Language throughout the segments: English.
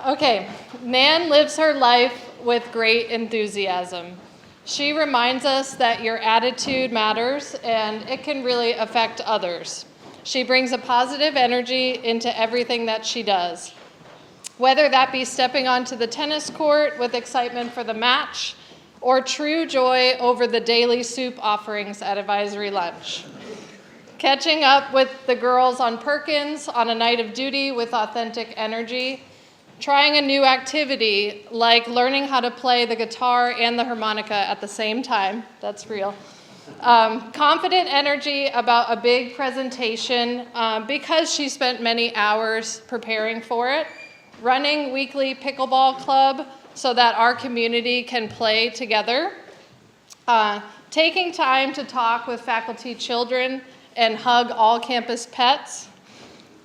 Okay, Nan lives her life with great enthusiasm. She reminds us that your attitude matters and it can really affect others. She brings a positive energy into everything that she does. Whether that be stepping onto the tennis court with excitement for the match or true joy over the daily soup offerings at advisory lunch. Catching up with the girls on Perkins on a night of duty with authentic energy. Trying a new activity like learning how to play the guitar and the harmonica at the same time. That's real. Confident energy about a big presentation because she spent many hours preparing for it. Running weekly pickleball club so that our community can play together. Taking time to talk with faculty children and hug all campus pets.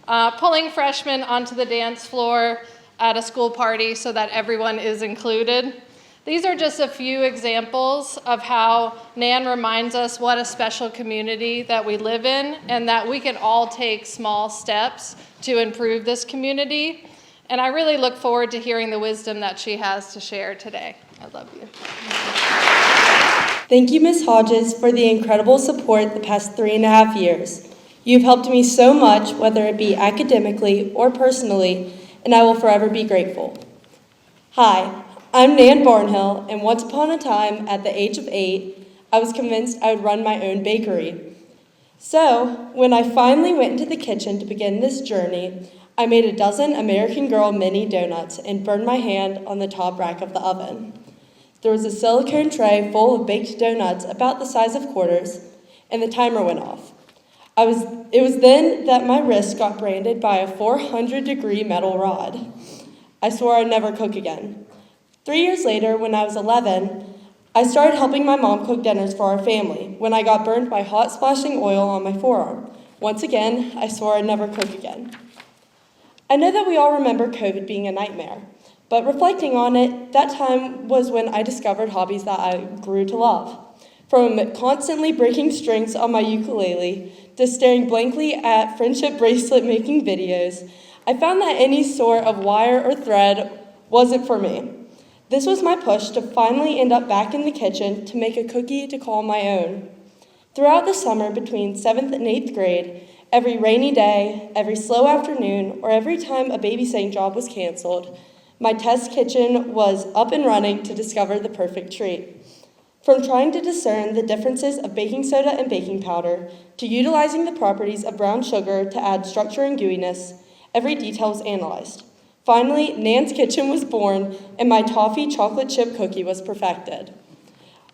Pulling freshmen onto the dance floor at a school party so that everyone is included. These are just a few examples of how Nan reminds us what a special community that we live in and that we can all take small steps to improve this community. And I really look forward to hearing the wisdom that she has to share today. I love you. Thank you, Ms. Hodges, for the incredible support the past 3.5 years. You've helped me so much, whether it be academically or personally, and I will forever be grateful. Hi, I'm Nan Barnhill, and once upon a time, at the age of 8, I was convinced I would run my own bakery. So, when I finally went into the kitchen to begin this journey, I made a dozen American Girl mini donuts and burned my hand on the top rack of the oven. There was a silicone tray full of baked donuts about the size of quarters, and the timer went off. It was then that my wrist got branded by a 400-degree metal rod. I swore I'd never cook again. 3 years later, when I was 11, I started helping my mom cook dinners for our family when I got burned by hot splashing oil on my forearm. Once again, I swore I'd never cook again. I know that we all remember COVID being a nightmare, but reflecting on it, that time was when I discovered hobbies that I grew to love. From constantly breaking strings on my ukulele to staring blankly at friendship bracelet making videos, I found that any sort of wire or thread wasn't for me. This was my push to finally end up back in the kitchen to make a cookie to call my own. Throughout the summer between 7th and 8th grade, every rainy day, every slow afternoon, or every time a babysitting job was canceled, my test kitchen was up and running to discover the perfect treat. From trying to discern the differences of baking soda and baking powder, to utilizing the properties of brown sugar to add structure and gooiness, every detail was analyzed. Finally, Nan's Kitchen was born, and my toffee chocolate chip cookie was perfected.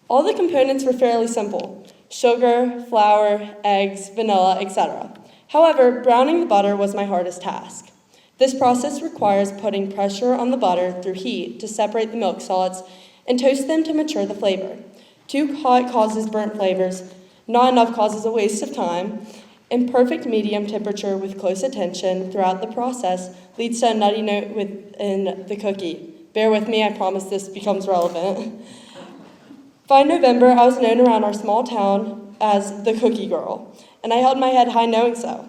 All the components were fairly simple: sugar, flour, eggs, vanilla, etc. However, browning the butter was my hardest task. This process requires putting pressure on the butter through heat to separate the milk solids and toast them to mature the flavor. Too hot causes burnt flavors, not enough causes a waste of time, and perfect medium temperature with close attention throughout the process leads to a nutty note within the cookie. Bear with me, I promise this becomes relevant. By November, I was known around our small town as the Cookie Girl, and I held my head high knowing so.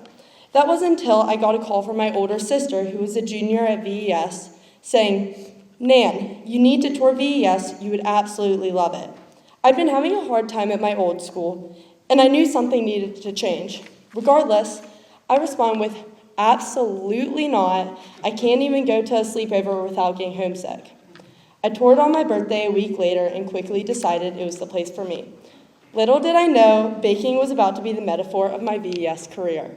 That wasn't until I got a call from my older sister, who was a junior at VES, saying, "Nan, you need to tour VES, you would absolutely love it." I'd been having a hard time at my old school, and I knew something needed to change. Regardless, I respond with, "Absolutely not. I can't even go to a sleepover without getting homesick." I toured on my birthday a week later and quickly decided it was the place for me. Little did I know, baking was about to be the metaphor of my VES career.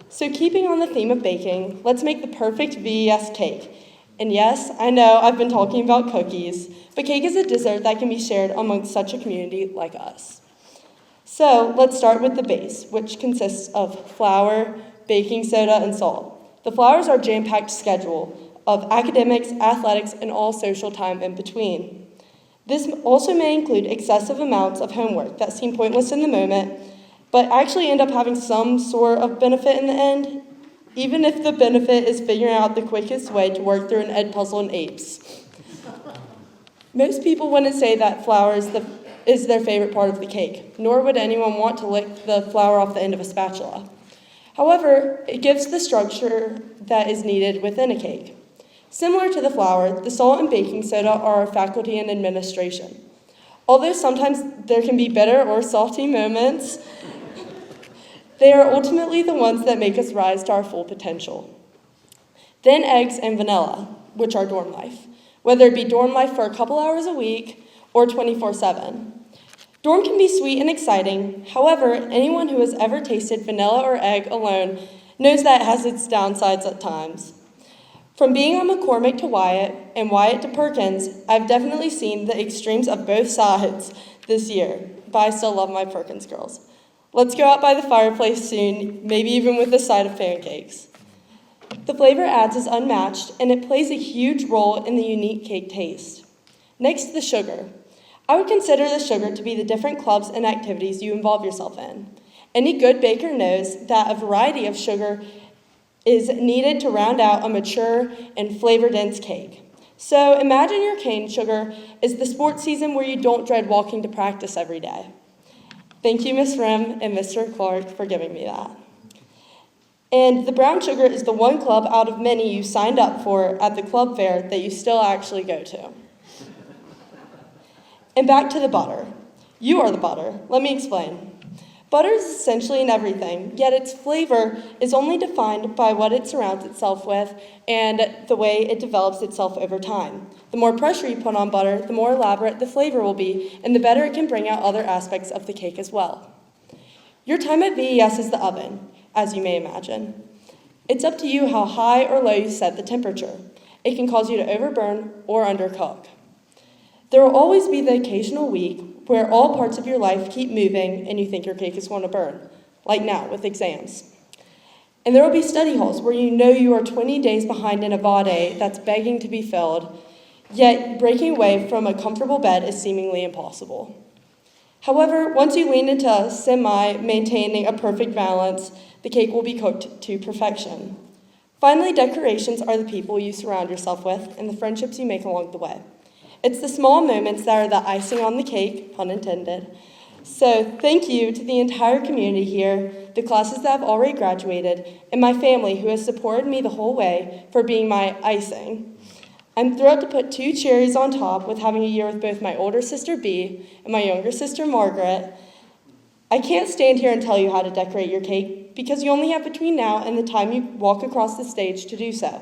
So keeping on the theme of baking, let's make the perfect VES cake. And yes, I know I've been talking about cookies, but cake is a dessert that can be shared amongst such a community like us. So let's start with the base, which consists of flour, baking soda, and salt. The flour is our jam-packed schedule of academics, athletics, and all social time in between. This also may include excessive amounts of homework that seem pointless in the moment, but actually end up having some sort of benefit in the end, even if the benefit is figuring out the quickest way to work through an ed puzzle in APES. Most people wouldn't say that flour is their favorite part of the cake, nor would anyone want to lick the flour off the end of a spatula. However, it gives the structure that is needed within a cake. Similar to the flour, the salt and baking soda are our faculty and administration. Although sometimes there can be bitter or salty moments, they are ultimately the ones that make us rise to our full potential. Then eggs and vanilla, which are dorm life, whether it be dorm life for a couple hours a week or 24/7. Dorm can be sweet and exciting. However, anyone who has ever tasted vanilla or egg alone knows that it has its downsides at times. From being on McCormick to Wyatt and Wyatt to Perkins, I've definitely seen the extremes of both sides this year, but I still love my Perkins girls. Let's go out by the fireplace soon, maybe even with a side of pancakes. The flavor adds is unmatched, and it plays a huge role in the unique cake taste. Next, the sugar. I would consider the sugar to be the different clubs and activities you involve yourself in. Any good baker knows that a variety of sugar is needed to round out a mature and flavor-dense cake. So imagine your cane sugar is the sports season where you don't dread walking to practice every day. Thank you, Ms. Rim and Mr. Clark, for giving me that. And the brown sugar is the one club out of many you signed up for at the club fair that you still actually go to. And back to the butter. You are the butter. Let me explain. Butter is essentially in everything, yet its flavor is only defined by what it surrounds itself with and the way it develops itself over time. The more pressure you put on butter, the more elaborate the flavor will be, and the better it can bring out other aspects of the cake as well. Your time at VES is the oven, as you may imagine. It's up to you how high or low you set the temperature. It can cause you to overburn or undercook. There will always be the occasional week where all parts of your life keep moving and you think your cake is going to burn, like now with exams. And there will be study halls where you know you are 20 days behind in a vade that's begging to be filled, yet breaking away from a comfortable bed is seemingly impossible. However, once you lean into maintaining a perfect balance, the cake will be cooked to perfection. Finally, decorations are the people you surround yourself with and the friendships you make along the way. It's the small moments that are the icing on the cake, pun intended. So thank you to the entire community here, the classes that have already graduated, and my family who has supported me the whole way for being my icing. I'm thrilled to put 2 cherries on top with having a year with both my older sister Bea and my younger sister Margaret. I can't stand here and tell you how to decorate your cake because you only have between now and the time you walk across the stage to do so.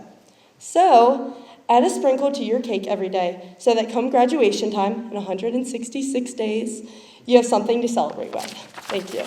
So, add a sprinkle to your cake every day so that come graduation time in 166 days, you have something to celebrate with. Thank you.